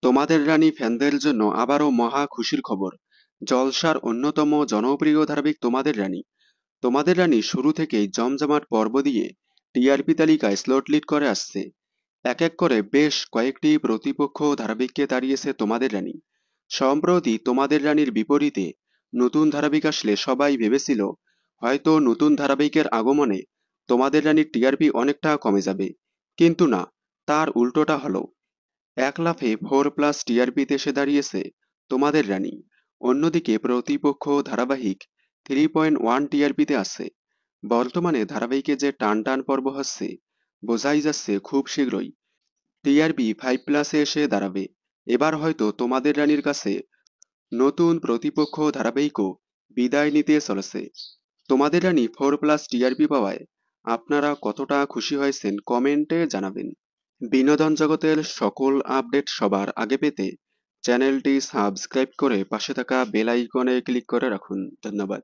তোমাদের রানী ফ্যানদের জন্য আবারও মহা খুশির খবর। জলসার অন্যতম জনপ্রিয় ধারাবাহিক তোমাদের রানী। তোমাদের রানী শুরু থেকেই জমজমাট পর্ব দিয়ে টিআরপি তালিকায় স্লট লিড করে আসছে। এক এক করে বেশ কয়েকটি প্রতিপক্ষ ধারাবাহিককে তাড়িয়েছে তোমাদের রানী। সম্প্রতি তোমাদের রানীর বিপরীতে নতুন ধারাবাহিক আসলে সবাই ভেবেছিল হয়তো নতুন ধারাবাহিকের আগমনে তোমাদের রানীর টিআরপি অনেকটা কমে যাবে, কিন্তু না, তার উল্টোটা হলো। এক লাফে 4+ টিআরপিতে এসে দাঁড়িয়েছে তোমাদের রানী। অন্যদিকে প্রতিপক্ষ ধারাবাহিক 3.1 টিআরপিতে আছে। বর্তমানে ধারাবাহিকে যে টান টান পর্ব হচ্ছে, বোঝাই যাচ্ছে খুব শীঘ্রই টিআরপি 5+এ এসে দাঁড়াবে। এবার হয়তো তোমাদের রানীর কাছে নতুন প্রতিপক্ষ ধারাবাহিকও বিদায় নিতে চলেছে। তোমাদের রানী 4+ টিআরপি পাওয়ায় আপনারা কতটা খুশি হয়েছেন কমেন্টে জানাবেন। বিনোদন জগতের সকল আপডেট সবার আগে পেতে চ্যানেলটি সাবস্ক্রাইব করে পাশে থাকা বেল আইকনে ক্লিক করে রাখুন। ধন্যবাদ।